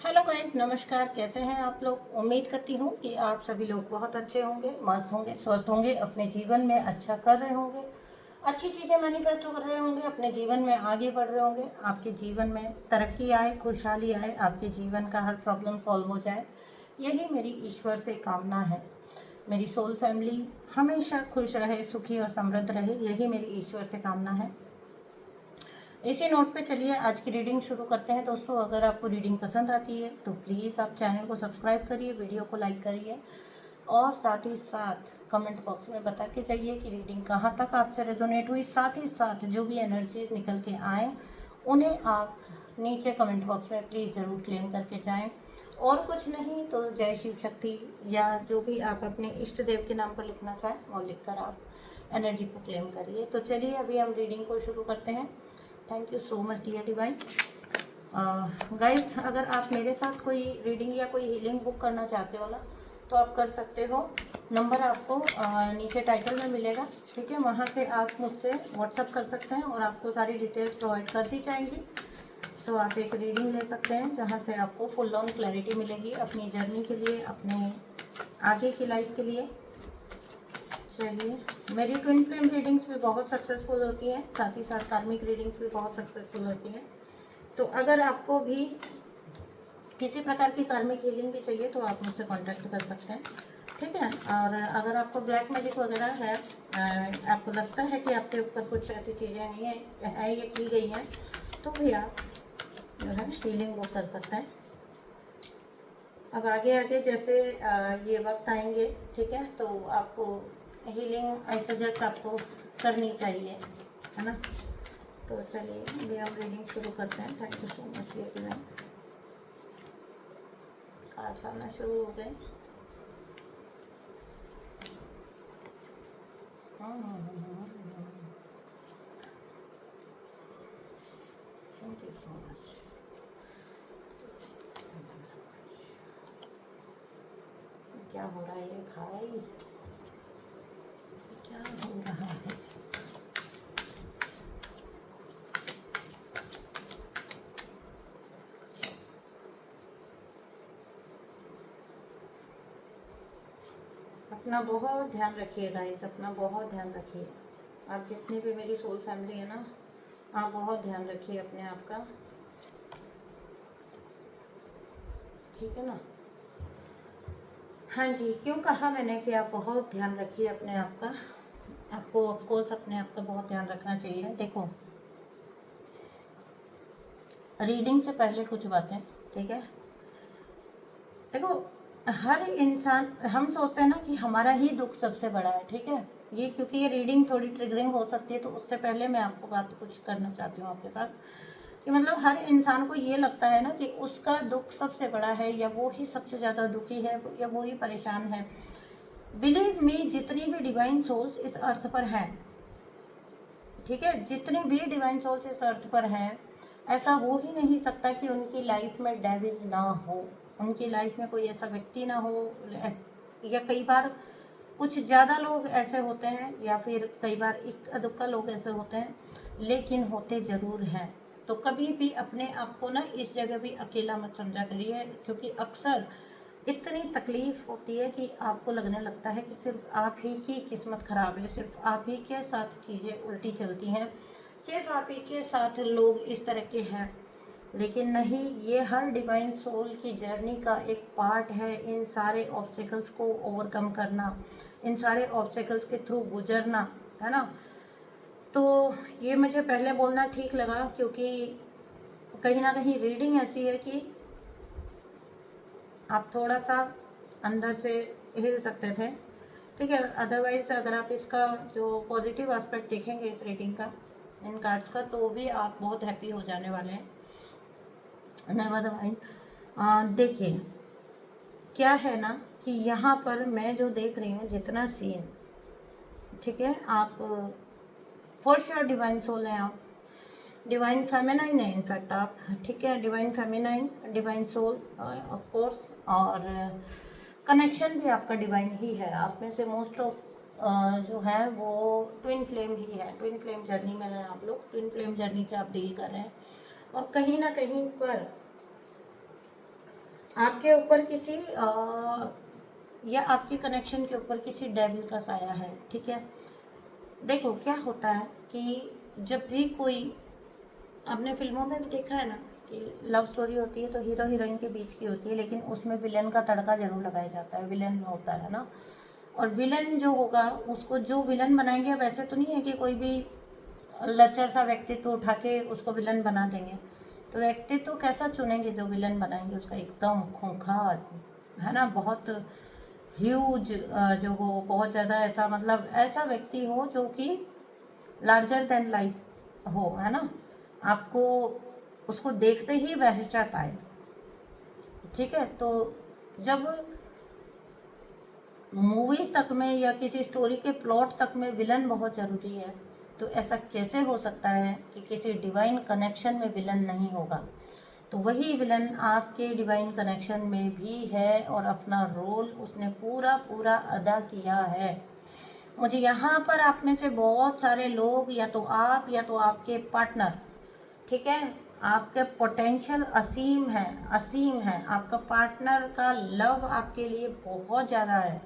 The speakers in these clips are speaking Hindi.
हेलो गाइस, नमस्कार। कैसे हैं आप लोग? उम्मीद करती हूँ कि आप सभी लोग बहुत अच्छे होंगे, मस्त होंगे, स्वस्थ होंगे, अपने जीवन में अच्छा कर रहे होंगे, अच्छी चीज़ें मैनिफेस्ट कर रहे होंगे, अपने जीवन में आगे बढ़ रहे होंगे, आपके जीवन में तरक्की आए, खुशहाली आए, आपके जीवन का हर प्रॉब्लम सॉल्व हो जाए। यही मेरी ईश्वर से कामना है। मेरी सोल फैमिली हमेशा खुश रहे, सुखी और समृद्ध रहे, यही मेरी ईश्वर से कामना है। इसी नोट पे चलिए आज की रीडिंग शुरू करते हैं। दोस्तों, अगर आपको रीडिंग पसंद आती है तो प्लीज़ आप चैनल को सब्सक्राइब करिए, वीडियो को लाइक करिए और साथ ही साथ कमेंट बॉक्स में बता के जाइए कि रीडिंग कहाँ तक आपसे रेजोनेट हुई। साथ ही साथ जो भी एनर्जीज निकल के आए उन्हें आप नीचे कमेंट बॉक्स में प्लीज़ ज़रूर क्लेम करके जाएं। और कुछ नहीं तो जय शिव शक्ति या जो भी आप अपने इष्ट देव के नाम पर लिखना चाहें वो लिखकर आप एनर्जी को क्लेम करिए। तो चलिए अभी हम रीडिंग को शुरू करते हैं। Thank you so much dear divine. Guys, अगर आप मेरे साथ कोई रीडिंग या कोई हीलिंग बुक करना चाहते हो ना तो आप कर सकते हो। नंबर आपको नीचे टाइटल में मिलेगा, ठीक है? वहाँ से आप मुझसे व्हाट्सअप कर सकते हैं और आपको सारी डिटेल्स प्रोवाइड कर दी जाएंगी। तो आप एक रीडिंग ले सकते हैं जहाँ से आपको फुल ऑन क्लैरिटी मिलेगी अपनी जर्नी के लिए, अपने आगे की लाइफ के लिए। चलिए, मेरी ट्विन फ्लेम रीडिंग्स भी बहुत सक्सेसफुल होती हैं, साथ ही साथ कार्मिक रीडिंग्स भी बहुत सक्सेसफुल होती हैं। तो अगर आपको भी किसी प्रकार की कार्मिक हीलिंग भी चाहिए तो आप मुझसे कांटेक्ट कर सकते हैं, ठीक है? और अगर आपको ब्लैक मैजिक वगैरह है, आपको लगता है कि आपके ऊपर कुछ ऐसी चीज़ें हैं या की गई हैं, तो भी आप जो है हीलिंग वो कर सकते हैं। अब आगे आगे जैसे ये वक्त आएंगे, ठीक है, तो आपको हीलिंग आई सजेस्ट आपको करनी चाहिए, है ना? तो चलिए अभी हम रीडिंग शुरू करते हैं। Thank you so much. ये कार्ड्स आना शुरू हो गए। Thank you so much. क्या हो रहा है ये भाई? क्या हो रहा है? अपना बहुत ध्यान रखिए गाइस, अपना बहुत ध्यान रखिए। आप जितनी भी मेरी सोल फैमिली है ना, आप बहुत ध्यान रखिए अपने आप का, ठीक है ना? हाँ जी, क्यों कहा मैंने कि आप बहुत ध्यान रखिए अपने आप का। आपको ऑफकोर्स अपने आप का बहुत ध्यान रखना चाहिए। देखो, रीडिंग से पहले कुछ बातें, ठीक है? देखो, हर इंसान, हम सोचते हैं ना कि हमारा ही दुख सबसे बड़ा है, ठीक है? ये क्योंकि ये रीडिंग थोड़ी ट्रिगरिंग हो सकती है, तो उससे पहले मैं आपको बात कुछ करना चाहती हूँ आपके साथ कि मतलब हर इंसान को ये लगता है ना कि उसका दुख सबसे बड़ा है, या वो ही सबसे ज़्यादा दुखी है, या वो ही परेशान है। बिलीव मी, जितनी भी डिवाइन सोल्स इस अर्थ पर हैं, ठीक है, जितनी भी डिवाइन सोल्स इस अर्थ पर हैं, ऐसा हो ही नहीं सकता कि उनकी लाइफ में डेविल ना हो, उनकी लाइफ में कोई ऐसा व्यक्ति ना हो। या कई बार कुछ ज़्यादा लोग ऐसे होते हैं, या फिर कई बार इक्का दुक्का लोग ऐसे होते हैं, लेकिन होते ज़रूर हैं। तो कभी भी अपने आप को ना इस जगह भी अकेला मत समझा करिए, क्योंकि अक्सर इतनी तकलीफ होती है कि आपको लगने लगता है कि सिर्फ आप ही की किस्मत ख़राब है, सिर्फ आप ही के साथ चीज़ें उल्टी चलती हैं, सिर्फ आप ही के साथ लोग इस तरह के हैं। लेकिन नहीं, ये हर डिवाइन सोल की जर्नी का एक पार्ट है, इन सारे ऑब्स्टिकल्स को ओवरकम करना, इन सारे ऑब्स्टिकल्स के थ्रू गुजरना, है ना? तो ये मुझे पहले बोलना ठीक लगा, क्योंकि कहीं ना कहीं रीडिंग ऐसी है कि आप थोड़ा सा अंदर से हिल सकते थे, ठीक है? अदरवाइज अगर आप इसका जो पॉजिटिव एस्पेक्ट देखेंगे इस रीडिंग का, इन कार्ड्स का, तो भी आप बहुत हैप्पी हो जाने वाले हैं। Never mind. देखिए, क्या है ना कि यहाँ पर मैं जो देख रही हूँ जितना सीन, ठीक है, आप फॉर श्योर डिवाइन सोल हैं, आप डिवाइन फेमिनाइन है इनफैक्ट आप, ठीक है? Divine feminine, divine soul of course, और कनेक्शन भी आपका डिवाइन ही है। आप में से मोस्ट ऑफ जो है वो ट्विन फ्लेम ही है, ट्विन फ्लेम जर्नी में हैं आप लोग, ट्विन फ्लेम जर्नी से आप डील कर रहे हैं। और कहीं ना कहीं पर आपके ऊपर किसी या आपके कनेक्शन के ऊपर किसी डेविल का साया है, ठीक है। देखो क्या होता है कि जब भी कोई, आपने फिल्मों में भी देखा है ना कि लव स्टोरी होती है तो हीरो हीरोइन के बीच की होती है, लेकिन उसमें विलन का तड़का जरूर लगाया जाता है, विलन होता है ना। और विलन जो होगा उसको जो विलन बनाएंगे, अब ऐसे तो नहीं है कि कोई भी लच्चर सा व्यक्तित्व उठा के उसको विलन बना देंगे। तो व्यक्तित्व कैसा चुनेंगे जो विलन बनाएंगे, उसका एकदम खूंखार, है ना, बहुत ह्यूज जो हो, बहुत ज़्यादा ऐसा, मतलब ऐसा व्यक्ति हो जो कि लार्जर देन लाइफ हो, है ना, आपको उसको देखते ही वहशत आए, ठीक है। तो जब मूवीज तक में या किसी स्टोरी के प्लॉट तक में विलन बहुत ज़रूरी है, तो ऐसा कैसे हो सकता है कि किसी डिवाइन कनेक्शन में विलन नहीं होगा। तो वही विलन आपके डिवाइन कनेक्शन में भी है और अपना रोल उसने पूरा पूरा अदा किया है। मुझे यहाँ पर आप में से बहुत सारे लोग, या तो आप या तो आपके पार्टनर, ठीक है, आपके पोटेंशियल असीम है, असीम है। आपका पार्टनर का लव आपके लिए बहुत ज़्यादा है,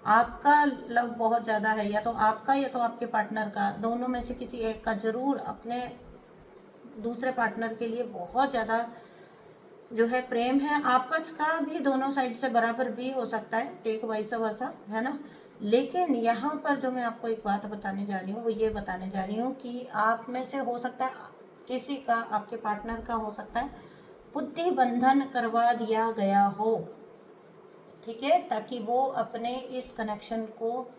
आपका लव बहुत ज़्यादा है, या तो आपका या तो आपके पार्टनर का, दोनों में से किसी एक का ज़रूर अपने दूसरे पार्टनर के लिए बहुत ज़्यादा जो है प्रेम है। आपस का भी दोनों साइड से बराबर भी हो सकता है, टेक वाइस वर्सा, है ना। लेकिन यहाँ पर जो मैं आपको एक बात बताने जा रही हूँ वो ये बताने जा रही हूँ कि आप में से हो सकता है किसी का, आपके पार्टनर का हो सकता है बुद्धि बंधन करवा दिया गया हो, ठीक है, ताकि वो अपने इस कनेक्शन को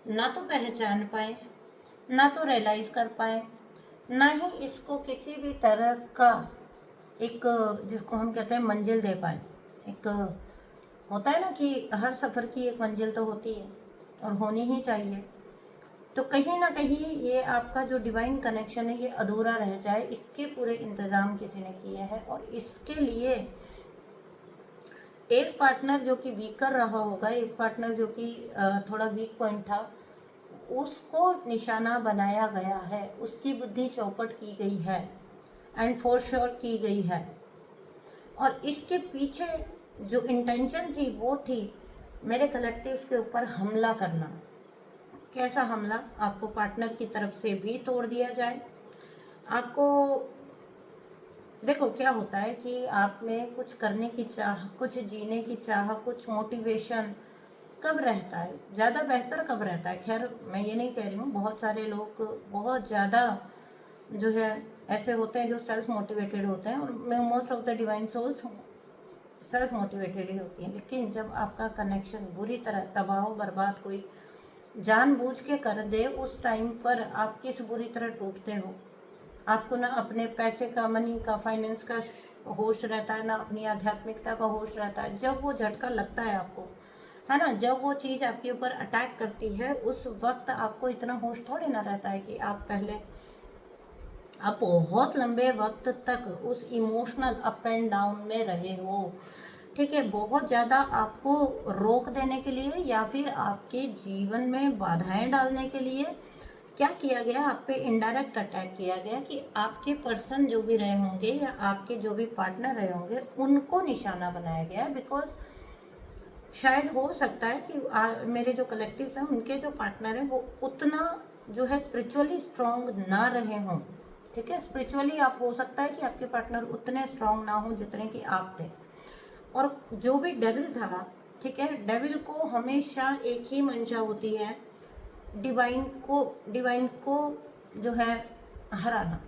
ना तो पहचान पाए, ना तो रियलाइज कर पाए, ना ही इसको किसी भी तरह का एक, जिसको हम कहते हैं मंजिल दे पाए। एक होता है ना कि हर सफ़र की एक मंजिल तो होती है और होनी ही चाहिए। तो कहीं ना कहीं ये आपका जो डिवाइन कनेक्शन है ये अधूरा रह जाए, इसके पूरे इंतज़ाम किसी ने किए हैं। और इसके लिए एक पार्टनर जो कि वीकर रहा होगा, एक पार्टनर जो कि थोड़ा वीक पॉइंट था, उसको निशाना बनाया गया है, उसकी बुद्धि चौपट की गई है एंड फॉर श्योर की गई है। और इसके पीछे जो इंटेंशन थी वो थी मेरे कलेक्टिव के ऊपर हमला करना। कैसा हमला? आपको पार्टनर की तरफ से भी तोड़ दिया जाए। आपको देखो क्या होता है कि आप में कुछ करने की चाह, कुछ जीने की चाह, कुछ मोटिवेशन कब रहता है, ज़्यादा बेहतर कब रहता है। खैर मैं ये नहीं कह रही हूँ, बहुत सारे लोग बहुत ज़्यादा जो है ऐसे होते हैं जो सेल्फ मोटिवेटेड होते हैं, और most of the divine souls self motivated ही होती हैं। लेकिन जब आपका कनेक्शन बुरी तरह तबाह बर्बाद कोई जानबूझ के कर दे, उस टाइम पर आप किस बुरी तरह टूटते हो। आपको ना अपने पैसे का, मनी का, फाइनेंस का होश रहता है, ना अपनी आध्यात्मिकता का होश रहता है। जब वो झटका लगता है आपको, है ना, जब वो चीज़ आपके ऊपर अटैक करती है, उस वक्त आपको इतना होश थोड़ी ना रहता है कि आप पहले, आप बहुत लंबे वक्त तक उस इमोशनल अप एंड डाउन में रहे हो, ठीक है। बहुत ज़्यादा आपको रोक देने के लिए या फिर आपके जीवन में बाधाएं डालने के लिए क्या किया गया, आप पे इनडायरेक्ट अटैक किया गया कि आपके पर्सन जो भी रहे होंगे या आपके जो भी पार्टनर रहे होंगे उनको निशाना बनाया गया। बिकॉज शायद हो सकता है कि मेरे जो कलेक्टिव्स हैं उनके जो पार्टनर हैं वो उतना जो है स्पिरिचुअली स्ट्रांग ना रहे हों, ठीक है। स्पिरिचुअली आप, हो सकता है कि आपके पार्टनर उतने स्ट्रांग ना हो जितने कि आप थे। और जो भी डेविल था, ठीक है, डेविल को हमेशा एक ही मंशा होती है, डिवाइन को जो है हराना,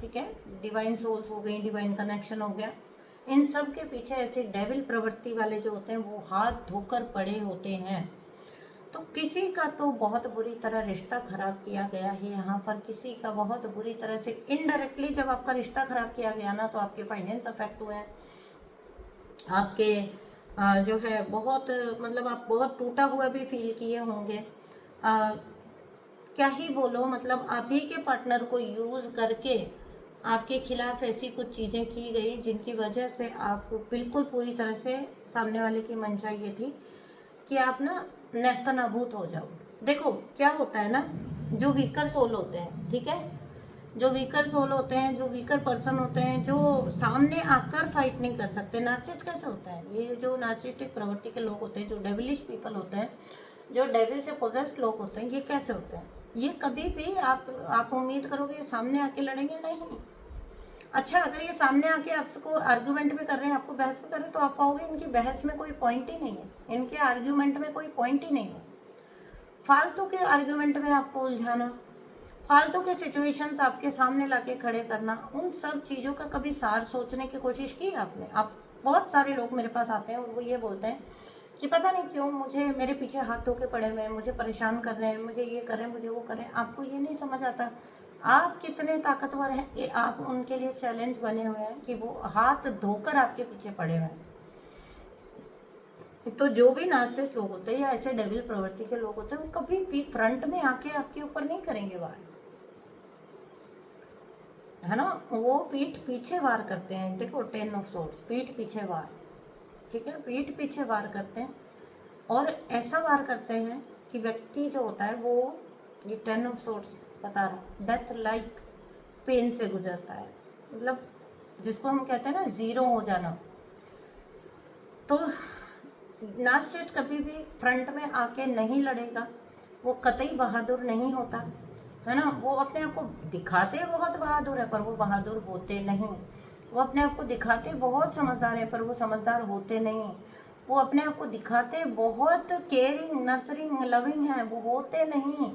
ठीक है। डिवाइन सोल्स हो गई, डिवाइन कनेक्शन हो गया, इन सब के पीछे ऐसे डेविल प्रवृत्ति वाले जो होते हैं वो हाथ धोकर पड़े होते हैं। तो किसी का तो बहुत बुरी तरह रिश्ता खराब किया गया है यहाँ पर, किसी का बहुत बुरी तरह से इनडायरेक्टली जब आपका रिश्ता खराब किया गया ना, तो आपके फाइनेंस अफेक्ट हुए हैं, आपके जो है बहुत, मतलब आप बहुत टूटा हुआ भी फील किए होंगे। क्या ही बोलो, मतलब आप ही के पार्टनर को यूज़ करके आपके खिलाफ ऐसी कुछ चीज़ें की गई जिनकी वजह से आप बिल्कुल पूरी तरह से, सामने वाले की मंशा ये थी कि आप ना नेस्तनाबूत हो जाओ। देखो क्या होता है ना, जो वीकर सोल होते हैं, ठीक है, जो वीकर सोल होते हैं, जो वीकर पर्सन होते हैं, जो सामने आकर फाइट नहीं कर सकते। नार्सिसिस्ट कैसे होता है? ये जो नार्सिसिस्टिक प्रवृत्ति के लोग होते हैं, जो डेविलिश पीपल होते हैं, जो डेविल से पोजेस्ड लोग होते हैं, ये कैसे होते हैं? ये कभी भी आप उम्मीद करोगे सामने आके लड़ेंगे? नहीं। अच्छा, अगर ये सामने आके आपको आर्ग्यूमेंट भी कर रहे हैं, आपको बहस भी कर रहे हैं, तो आप पाओगे इनकी बहस में कोई पॉइंट ही नहीं है, इनके आर्ग्यूमेंट में कोई पॉइंट ही नहीं है। फालतू के आर्ग्यूमेंट में आपको उलझाना, फालतू के सिचुएशंस आपके सामने लाके खड़े करना, उन सब चीज़ों का कभी सार सोचने की कोशिश की आपने? आप बहुत सारे लोग मेरे पास आते हैं और वो ये बोलते हैं कि पता नहीं क्यों मुझे मेरे पीछे हाथ धो के पड़े हुए हैं, मुझे परेशान कर रहे हैं, मुझे ये कर रहे हैं, मुझे वो कर रहे हैं। आपको ये नहीं समझ आता आप कितने ताकतवर हैं, ये आप उनके लिए चैलेंज बने हुए हैं कि वो हाथ धोकर आपके पीछे पड़े हुए हैं। तो जो भी नार्सिसिस्ट लोग होते हैं या ऐसे डेविल प्रवृत्ति के लोग होते हैं, वो कभी भी फ्रंट में आके आपके ऊपर नहीं करेंगे वार, है ना। वो पीठ पीछे वार करते हैं। देखो, 10 ऑफ सोर्ड्स, पीठ पीछे वार, ठीक है, पीठ पीछे वार करते हैं। और ऐसा वार करते हैं कि व्यक्ति जो होता है वो, ये 10 ऑफ सोर्ड्स बता रहा, डेथ लाइक पेन से गुजरता है, मतलब जिसको हम कहते हैं ना जीरो हो जाना। तो नार्सिसिस्ट कभी भी फ्रंट में आके नहीं लड़ेगा, वो कतई बहादुर नहीं होता, है ना। वो अपने आप को दिखाते बहुत बहादुर है पर वो बहादुर होते नहीं। वो अपने आप को दिखाते बहुत समझदार है पर वो समझदार होते नहीं। वो अपने आप को दिखाते बहुत केयरिंग, नर्सरिंग, लविंग है, वो होते नहीं।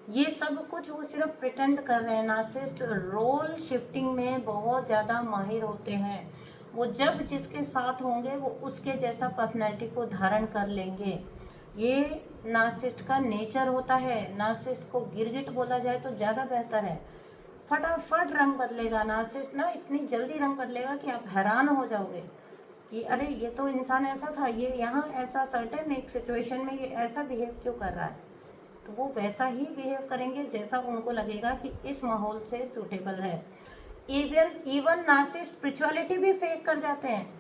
ये सब कुछ वो सिर्फ प्रिटेंड कर रहे हैं। नार्सिसिस्ट रोल शिफ्टिंग में बहुत ज़्यादा माहिर होते हैं। वो जब जिसके साथ होंगे वो उसके जैसा पर्सनैलिटी को धारण कर लेंगे। ये नार्सिसिस्ट का नेचर होता है। नार्सिसिस्ट को गिरगिट बोला जाए तो ज़्यादा बेहतर है। फटाफट रंग बदलेगा नार्सिसिस्ट ना, इतनी जल्दी रंग बदलेगा कि आप हैरान हो जाओगे कि अरे ये तो इंसान ऐसा था, ये यहाँ ऐसा सर्टेन एक सिचुएशन में ये ऐसा बिहेव क्यों कर रहा है। तो वो वैसा ही बिहेव करेंगे जैसा उनको लगेगा कि इस माहौल से सूटेबल है। इवन नार्सिसिस्ट स्पिरिचुअलिटी भी फेक कर जाते हैं।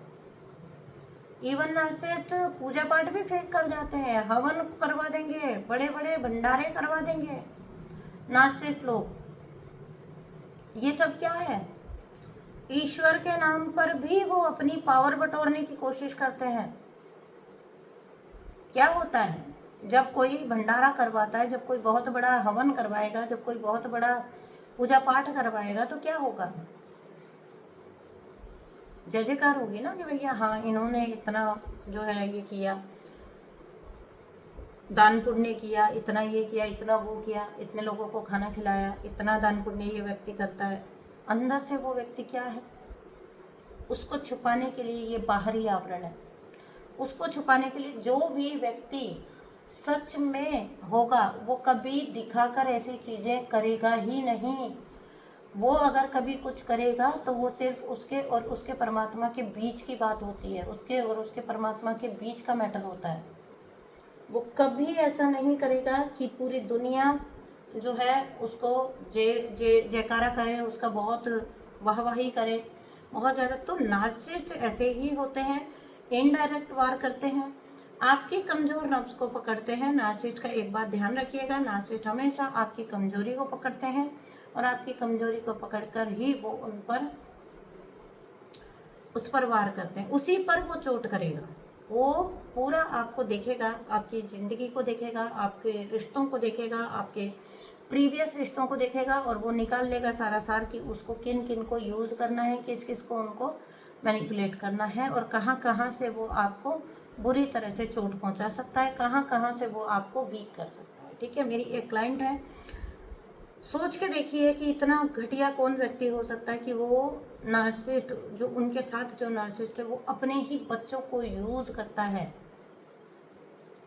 इवन नार्सिसिस्ट पूजा पाठ भी फेक कर जाते हैं, हवन करवा देंगे, बड़े बड़े भंडारे करवा देंगे नार्सिसिस्ट लोग। ये सब क्या है? ईश्वर के नाम पर भी वो अपनी पावर बटोरने की कोशिश करते हैं। क्या होता है जब कोई भंडारा करवाता है, जब कोई बहुत बड़ा हवन करवाएगा, जब कोई बहुत बड़ा पूजा पाठ करवाएगा, तो क्या होगा? जय जयकार होगी ना कि भैया हाँ इन्होंने इतना जो है ये किया, दान पुण्य किया, इतना ये किया, इतना वो किया, इतने लोगों को खाना खिलाया, इतना दान पुण्य ये व्यक्ति करता है। अंदर से वो व्यक्ति क्या है? उसको छुपाने के लिए ये बाहरी आवरण है। उसको छुपाने के लिए जो भी व्यक्ति सच में होगा वो कभी दिखाकर ऐसी चीज़ें करेगा ही नहीं। वो अगर कभी कुछ करेगा तो वो सिर्फ उसके और उसके परमात्मा के बीच की बात होती है, उसके और उसके परमात्मा के बीच का मैटर होता है। वो कभी ऐसा नहीं करेगा कि पूरी दुनिया जो है उसको जयकारा करे, उसका बहुत वाहवाही करे बहुत ज़्यादा। तो नार्सिसिस्ट ऐसे ही होते हैं, इनडायरेक्ट वार करते हैं, आपकी कमज़ोर नफ्स को पकड़ते हैं। नार्सिसिस्ट का एक बात ध्यान रखिएगा, नार्सिसिस्ट हमेशा आपकी कमजोरी को पकड़ते हैं और आपकी कमजोरी को पकड़कर ही वो उस पर वार करते हैं, उसी पर वो चोट करेगा। वो पूरा आपको देखेगा, आपकी ज़िंदगी को देखेगा, आपके रिश्तों को देखेगा, आपके प्रीवियस रिश्तों को देखेगा और वो निकाल लेगा सारा सार कि उसको किन किन को यूज़ करना है, किस किस को उनको मैनिपुलेट करना है और कहाँ कहाँ से वो आपको बुरी तरह से चोट पहुँचा सकता है, कहाँ कहाँ से वो आपको वीक कर सकता है। ठीक है, मेरी एक क्लाइंट है, सोच के देखिए कि इतना घटिया कौन व्यक्ति हो सकता है कि वो नार्सिसिस्ट, जो उनके साथ जो नार्सिसिस्ट है वो अपने ही बच्चों को यूज़ करता है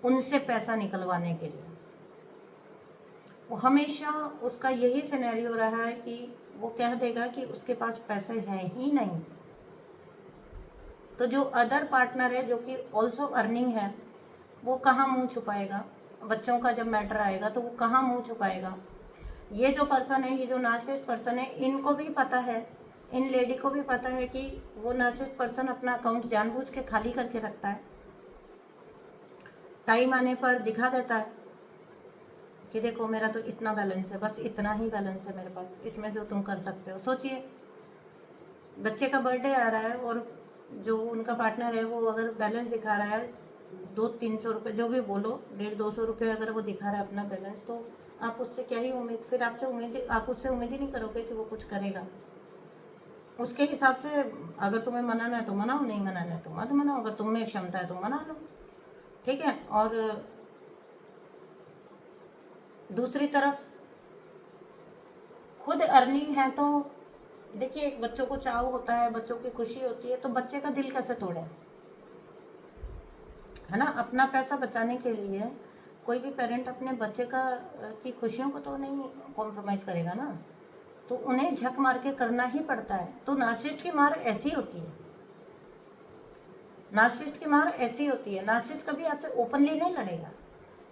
उनसे पैसा निकलवाने के लिए। वो हमेशा उसका यही सिनेरियो रहा है कि वो कह देगा कि उसके पास पैसे हैं ही नहीं, तो जो अदर पार्टनर है जो कि ऑल्सो अर्निंग है वो कहाँ मुंह छुपाएगा? बच्चों का जब मैटर आएगा तो वो कहाँ मुंह छुपाएगा? ये जो पर्सन है, ये जो नार्सिसिस्ट पर्सन है, इनको भी पता है, इन लेडी को भी पता है कि वो नार्सिसिस्ट पर्सन अपना अकाउंट जानबूझ के खाली करके रखता है, टाइम आने पर दिखा देता है कि देखो मेरा तो इतना बैलेंस है, बस इतना ही बैलेंस है मेरे पास, इसमें जो तुम कर सकते हो। सोचिए बच्चे का बर्थडे आ रहा है और जो उनका पार्टनर है वो अगर बैलेंस दिखा रहा है 200-300 रुपये, जो भी बोलो, 150-200 रुपये अगर वो दिखा रहा है अपना बैलेंस, तो आप उससे क्या ही उम्मीद, फिर आप उससे उम्मीद ही नहीं करोगे कि वो कुछ करेगा। उसके हिसाब से अगर तुम्हें मनाना है तो मनाओ, नहीं मनाना है तो मत मनाओ, अगर तुम में क्षमता है तो मना लो, ठीक है। और दूसरी तरफ खुद अर्निंग है तो देखिए, एक बच्चों को चाव होता है, बच्चों की खुशी होती है, तो बच्चे का दिल कैसे तोड़े, है ना। अपना पैसा बचाने के लिए कोई भी पेरेंट अपने बच्चे का की खुशियों को तो नहीं कॉम्प्रोमाइज़ करेगा ना, तो उन्हें झक मार के करना ही पड़ता है। तो नार्सिसिस्ट की मार ऐसी होती है, नार्सिसिस्ट की मार ऐसी होती है। नार्सिसिस्ट कभी आपसे ओपनली नहीं लड़ेगा,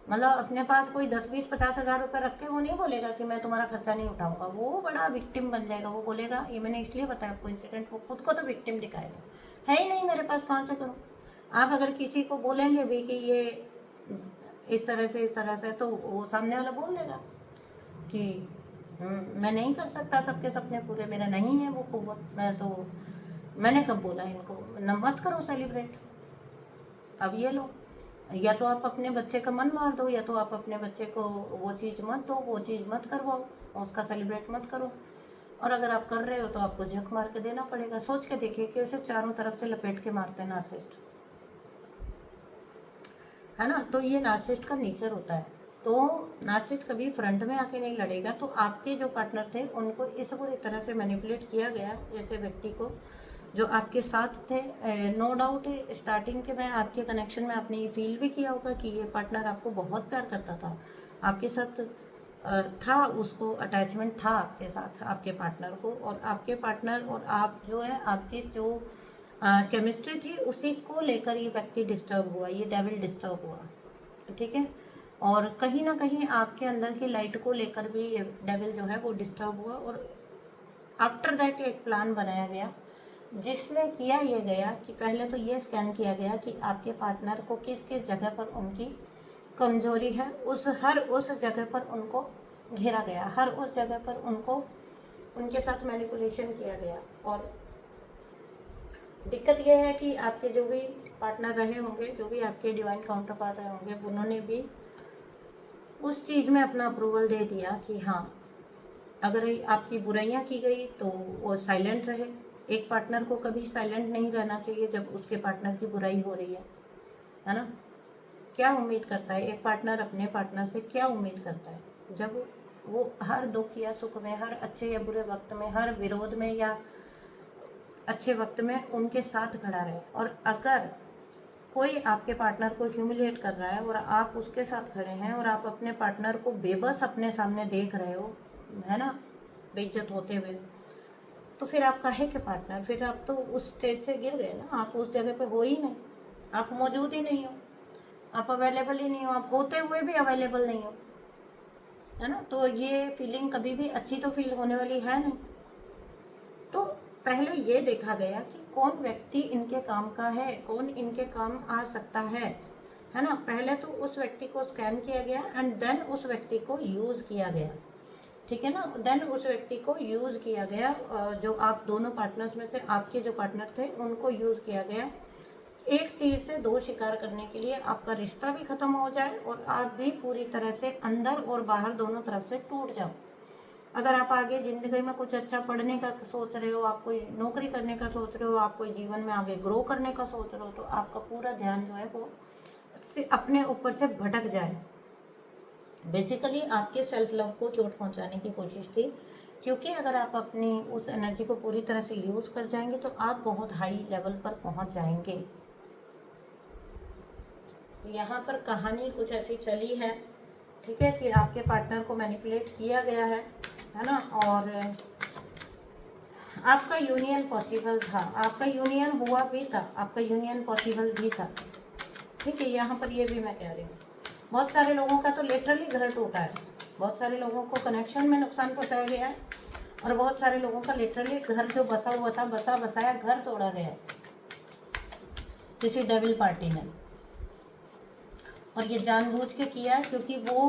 मतलब अपने पास कोई 10-20-50 हज़ार रुपये रख के वो नहीं बोलेगा कि मैं तुम्हारा खर्चा नहीं उठाऊंगा। वो बड़ा विक्टिम बन जाएगा, वो बोलेगा, ये मैंने इसलिए बताया आपको इंसिडेंट, वो खुद को तो विक्टिम दिखाएगा, है ही नहीं मेरे पास, कहाँ से करूँ। आप अगर किसी को बोलेंगे भी कि ये इस तरह से, तो वो सामने वाला बोल देगा कि मैं नहीं कर सकता सबके सपने पूरे, मेरा नहीं है वो कुव्वत, मैंने कब बोला इनको न मत करो सेलिब्रेट। अब ये लो, या तो आप अपने बच्चे का मन मार दो, या तो आप अपने बच्चे को वो चीज़ मत दो, वो चीज़ मत करवाओ, उसका सेलिब्रेट मत करो। और अगर आप कर रहे हो तो आपको झक मार के देना पड़ेगा। सोच के देखिए कि उसे चारों तरफ से लपेट के मारते हैं नार्सिसिस्ट, है ना। तो ये नार्सिसिस्ट का नेचर होता है। तो नार्सिसिस्ट कभी फ्रंट में आके नहीं लड़ेगा। तो आपके जो पार्टनर थे उनको इस बुरी तरह से मैनिपुलेट किया गया, जैसे व्यक्ति को जो आपके साथ थे। नो डाउट स्टार्टिंग के में आपके कनेक्शन में आपने ये फील भी किया होगा कि ये पार्टनर आपको बहुत प्यार करता था, आपके साथ था, उसको अटैचमेंट था आपके साथ, आपके पार्टनर को। और आपके पार्टनर और आप जो है, आपकी जो केमिस्ट्री थी उसी को लेकर ये व्यक्ति डिस्टर्ब हुआ, ये डेविल डिस्टर्ब हुआ, ठीक है। और कहीं ना कहीं आपके अंदर की लाइट को लेकर भी ये डेविल जो है वो डिस्टर्ब हुआ। और आफ्टर दैट एक प्लान बनाया गया, जिसमें किया ये गया कि पहले तो ये स्कैन किया गया कि आपके पार्टनर को किस किस जगह पर उनकी कमजोरी है, हर उस जगह पर उनको घेरा गया, हर उस जगह पर उनको उनके साथ मैनिपुलेशन किया गया। और दिक्कत यह है कि आपके जो भी पार्टनर रहे होंगे, जो भी आपके डिवाइन काउंटर पार्ट रहे होंगे, उन्होंने भी उस चीज़ में अपना अप्रूवल दे दिया कि हाँ, अगर आपकी बुराइयां की गई तो वो साइलेंट रहे। एक पार्टनर को कभी साइलेंट नहीं रहना चाहिए जब उसके पार्टनर की बुराई हो रही है ना। क्या उम्मीद करता है एक पार्टनर अपने पार्टनर से, क्या उम्मीद करता है जब वो हर दुख या सुख में, हर अच्छे या बुरे वक्त में, हर विरोध में या अच्छे वक्त में उनके साथ खड़ा रहे। और अगर कोई आपके पार्टनर को ह्यूमिलिएट कर रहा है और आप उसके साथ खड़े हैं और आप अपने पार्टनर को बेबस अपने सामने देख रहे हो, है ना, बेइज्जत होते हुए, तो फिर आप काहे के पार्टनर, फिर आप तो उस स्टेज से गिर गए ना, आप उस जगह पे हो ही नहीं, आप मौजूद ही नहीं हो, आप अवेलेबल ही नहीं हो, आप होते हुए भी अवेलेबल नहीं हो, है ना। तो ये फीलिंग कभी भी अच्छी तो फील होने वाली है नहीं। तो पहले ये देखा गया कि कौन व्यक्ति इनके काम का है, कौन इनके काम आ सकता है ना। पहले तो उस व्यक्ति को स्कैन किया गया एंड देन उस व्यक्ति को यूज़ किया गया, ठीक है ना। देन उस व्यक्ति को यूज़ किया गया, जो आप दोनों पार्टनर्स में से आपके जो पार्टनर थे उनको यूज़ किया गया, एक तीर से दो शिकार करने के लिए। आपका रिश्ता भी ख़त्म हो जाए और आप भी पूरी तरह से अंदर और बाहर दोनों तरफ से टूट जाओ। अगर आप आगे ज़िंदगी में कुछ अच्छा पढ़ने का सोच रहे हो, आप कोई नौकरी करने का सोच रहे हो, आप कोई जीवन में आगे ग्रो करने का सोच रहे हो, तो आपका पूरा ध्यान जो है वो अपने ऊपर से भटक जाए। बेसिकली आपके सेल्फ लव को चोट पहुंचाने की कोशिश थी, क्योंकि अगर आप अपनी उस एनर्जी को पूरी तरह से यूज़ कर जाएंगे तो आप बहुत हाई लेवल पर पहुंच जाएंगे। यहाँ पर कहानी कुछ ऐसी चली है, ठीक है, कि आपके पार्टनर को मैनिपुलेट किया गया है ना। और आपका यूनियन पॉसिबल था, आपका यूनियन हुआ भी था, आपका यूनियन पॉसिबल भी था, ठीक है। यहाँ पर ये भी मैं कह रही हूँ, बहुत सारे लोगों का तो लिटरली घर टूटा है, बहुत सारे लोगों को कनेक्शन में नुकसान पहुँचाया गया है, और बहुत सारे लोगों का लिटरली घर जो बसा हुआ था, बसाया घर तोड़ा गया है किसी डेविल पार्टी ने। और ये जानबूझ के किया है, क्योंकि वो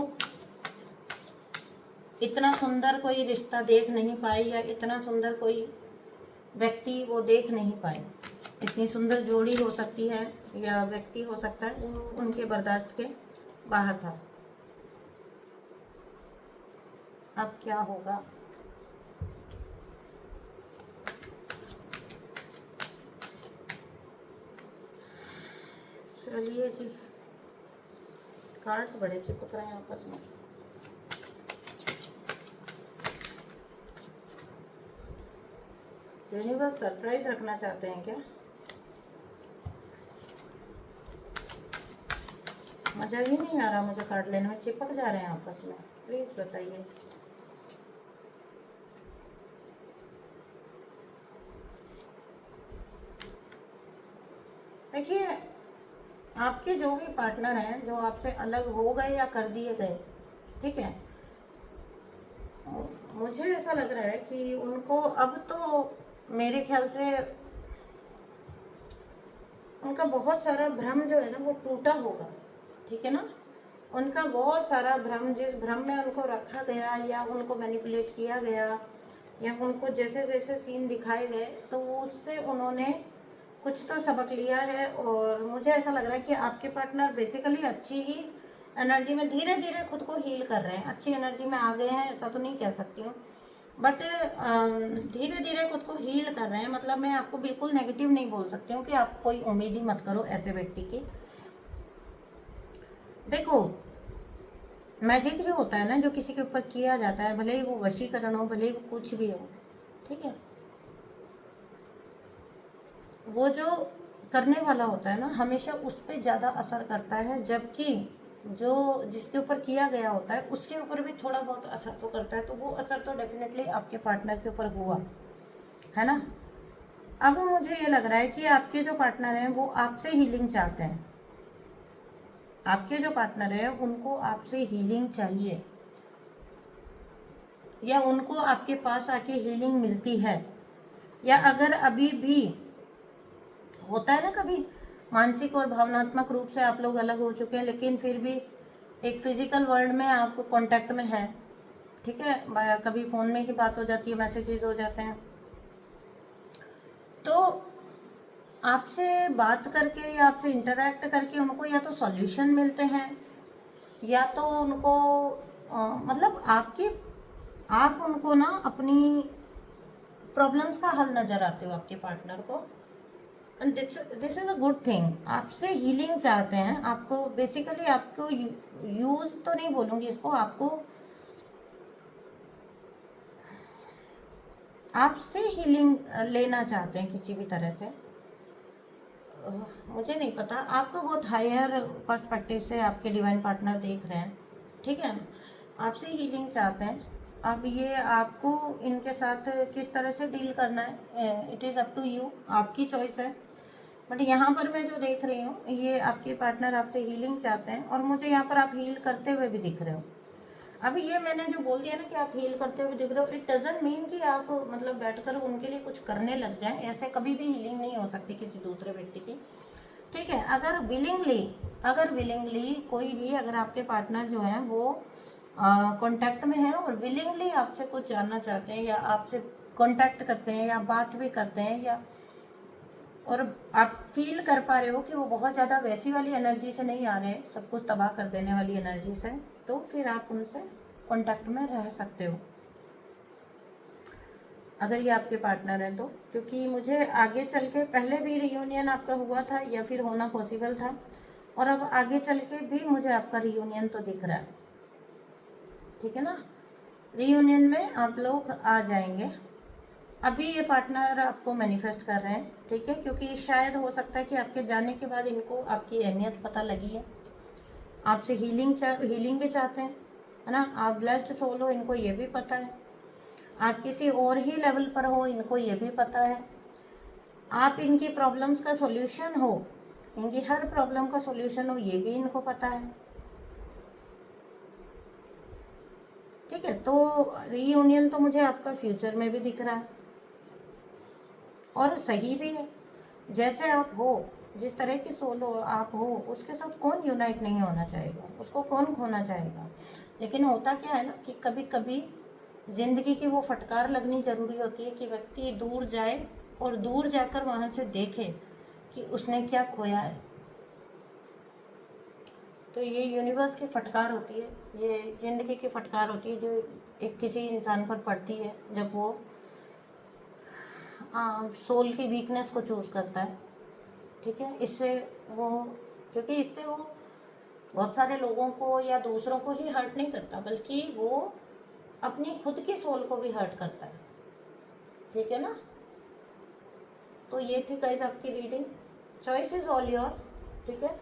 इतना सुंदर कोई रिश्ता देख नहीं पाए या इतना सुंदर कोई व्यक्ति वो देख नहीं पाए। इतनी सुंदर जोड़ी हो सकती है या व्यक्ति हो सकता है, वो उनके बर्दाश्त के बाहर था। अब क्या होगा? चलिए जी, कार्ड्स बड़े चिपक रहे हैं आपस में। यूनिवर्स सरप्राइज रखना चाहते हैं क्या? मजा ही नहीं आ रहा मुझे कार्ड लेने में, चिपक जा रहे हैं आपस में। प्लीज बताइए। देखिए, आपके जो भी पार्टनर हैं, जो आपसे अलग हो गए या कर दिए गए, ठीक है, मुझे ऐसा लग रहा है कि उनको अब तो मेरे ख्याल से उनका बहुत सारा भ्रम जो है ना वो टूटा होगा, ठीक है ना। उनका बहुत सारा भ्रम, जिस भ्रम में उनको रखा गया या उनको मैनिपुलेट किया गया या उनको जैसे जैसे सीन दिखाए गए, तो उससे उन्होंने कुछ तो सबक लिया है। और मुझे ऐसा लग रहा है कि आपके पार्टनर बेसिकली अच्छी ही एनर्जी में धीरे धीरे खुद को हील कर रहे हैं। अच्छी एनर्जी में आ गए हैं ऐसा तो नहीं कह सकती हूँ, बट धीरे धीरे खुद को हील कर रहे हैं। मतलब मैं आपको बिल्कुल नेगेटिव नहीं बोल सकती हूँ कि आप कोई उम्मीद ही मत करो ऐसे व्यक्ति की। देखो, मैजिक जो होता है ना, जो किसी के ऊपर किया जाता है, भले ही वो वशीकरण हो, भले ही वो कुछ भी हो, ठीक है, वो जो करने वाला होता है ना, हमेशा उस पर ज़्यादा असर करता है, जबकि जो जिसके ऊपर किया गया होता है उसके ऊपर भी थोड़ा बहुत असर तो करता है। तो वो असर तो डेफिनेटली आपके पार्टनर के ऊपर हुआ है ना। अब मुझे ये लग रहा है कि आपके जो पार्टनर हैं वो आपसे हीलिंग चाहते हैं। आपके जो पार्टनर हैं उनको आपसे हीलिंग चाहिए, या उनको आपके पास आके हीलिंग मिलती है। या अगर अभी भी होता है ना, कभी मानसिक और भावनात्मक रूप से आप लोग अलग हो चुके हैं, लेकिन फिर भी एक फिजिकल वर्ल्ड में आप कांटेक्ट में हैं, ठीक है, कभी फ़ोन में ही बात हो जाती है, मैसेजेस हो जाते हैं, तो आपसे बात करके या आपसे इंटरेक्ट करके उनको या तो सॉल्यूशन मिलते हैं या तो उनको मतलब आप उनको ना अपनी प्रॉब्लम्स का हल नज़र आते हो आपके पार्टनर को। And this is a good thing. आपसे हीलिंग चाहते हैं, आपको बेसिकली आपको यूज़ तो नहीं बोलूँगी इसको, आपसे हीलिंग लेना चाहते हैं किसी भी तरह से। मुझे नहीं पता, आपको बहुत हायर पर्सपेक्टिव से आपके डिवाइन पार्टनर देख रहे हैं, ठीक है, आपसे हीलिंग चाहते हैं। अब ये आपको इनके साथ किस तरह से डील करना है, it is up to you, आपकी चॉइस है। बट यहाँ पर मैं जो देख रही हूँ, ये आपके पार्टनर आपसे हीलिंग चाहते हैं और मुझे यहाँ पर आप हील करते हुए भी दिख रहे हो। अभी ये मैंने जो बोल दिया ना कि आप हील करते हुए दिख रहे हो, इट डजंट मीन कि आप मतलब बैठकर उनके लिए कुछ करने लग जाएं। ऐसे कभी भी हीलिंग नहीं हो सकती किसी दूसरे व्यक्ति की, ठीक है। अगर विलिंगली कोई भी, अगर आपके पार्टनर जो है वो कांटेक्ट में है और विलिंगली आपसे कुछ जानना चाहते हैं या आपसे कांटेक्ट करते हैं या बात भी करते हैं, या और आप फील कर पा रहे हो कि वो बहुत ज़्यादा वैसी वाली एनर्जी से नहीं आ रहे, सब कुछ तबाह कर देने वाली एनर्जी से, तो फिर आप उनसे कांटेक्ट में रह सकते हो अगर ये आपके पार्टनर हैं तो। क्योंकि मुझे आगे चल के, पहले भी रियूनियन आपका हुआ था या फिर होना पॉसिबल था, और अब आगे चल के भी मुझे आपका रियूनियन तो दिख रहा है, ठीक है ना। रियूनियन में आप लोग आ जाएंगे। अभी ये पार्टनर आपको मैनिफेस्ट कर रहे हैं, ठीक है, क्योंकि शायद हो सकता है कि आपके जाने के बाद इनको आपकी अहमियत पता लगी है, आपसे हीलिंग भी चाहते हैं, है ना। आप ब्लेस्ड सोल हो, इनको ये भी पता है। आप किसी और ही लेवल पर हो, इनको ये भी पता है। आप इनकी प्रॉब्लम्स का सॉल्यूशन हो, इनकी हर प्रॉब्लम का सॉल्यूशन हो, ये भी इनको पता है, ठीक है। तो रीयूनियन तो मुझे आपका फ्यूचर में भी दिख रहा है और सही भी है। जैसे आप हो जिस तरह की सोल हो आप हो, उसके साथ कौन यूनाइट नहीं होना चाहेगा, उसको कौन खोना चाहेगा। लेकिन होता क्या है ना कि कभी कभी ज़िंदगी की वो फटकार लगनी ज़रूरी होती है कि व्यक्ति दूर जाए और दूर जाकर वहाँ से देखे कि उसने क्या खोया है। तो ये यूनिवर्स की फटकार होती है, ये ज़िंदगी की फटकार होती है जो एक किसी इंसान पर पड़ती है जब वो सोल की वीकनेस को चूज़ करता है। ठीक है, इससे वो, क्योंकि इससे वो बहुत सारे लोगों को या दूसरों को ही हर्ट नहीं करता, बल्कि वो अपनी खुद की सोल को भी हर्ट करता है। ठीक है ना। तो ये थी गाइस आपकी reading. Choice is all yours. ठीक है,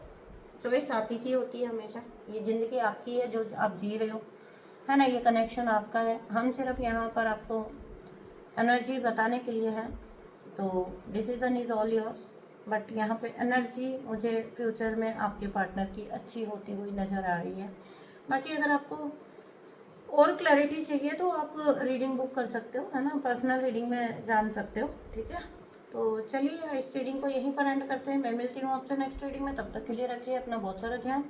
चॉइस आप ही की होती है हमेशा। ये ज़िंदगी आपकी है जो आप जी रहे हो, है ना। ये कनेक्शन आपका है, हम सिर्फ यहाँ पर आपको एनर्जी बताने के लिए है। तो decision is all yours. But यहाँ पे एनर्जी मुझे फ्यूचर में आपके पार्टनर की अच्छी होती हुई नज़र आ रही है। बाकी अगर आपको और क्लैरिटी चाहिए तो आप रीडिंग बुक कर सकते हो, है ना, पर्सनल रीडिंग में जान सकते हो। ठीक है, तो चलिए इस रीडिंग को यहीं पर एंड करते हैं। मैं मिलती हूँ आपसे नेक्स्ट रीडिंग में, तब तक के लिए रखिए अपना बहुत सारा ध्यान।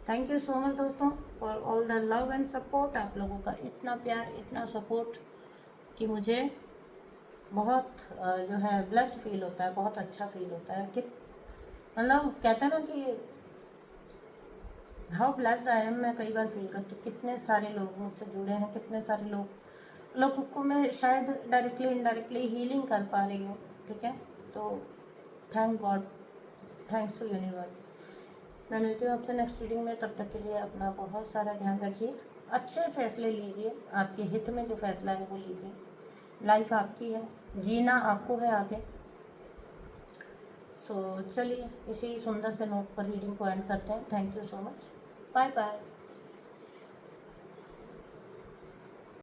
थैंक यू सो मच दोस्तों for all the love and support. आप लोगों का इतना प्यार, इतना सपोर्ट कि मुझे बहुत जो है ब्लेस्ड फील होता है, बहुत अच्छा फील होता है कि मतलब कहते हैं ना कि हाउ ब्लेस्ड आई एम। मैं कई बार फील करती हूँ कितने सारे लोग मुझसे जुड़े हैं, कितने सारे लोगों को मैं शायद डायरेक्टली इनडायरेक्टली हीलिंग कर पा रही हूँ। ठीक है, तो thank God, thanks to universe. मैं मिलती हूँ आपसे नेक्स्ट रीडिंग में, तब तक के लिए अपना बहुत सारा ध्यान रखिए, अच्छे फैसले लीजिए, आपके हित में जो फैसला है वो लीजिए। लाइफ आपकी है, जीना आपको है आगे। सो चलिए इसी सुंदर से नोट पर रीडिंग को एंड करते हैं। Thank you so much, bye bye.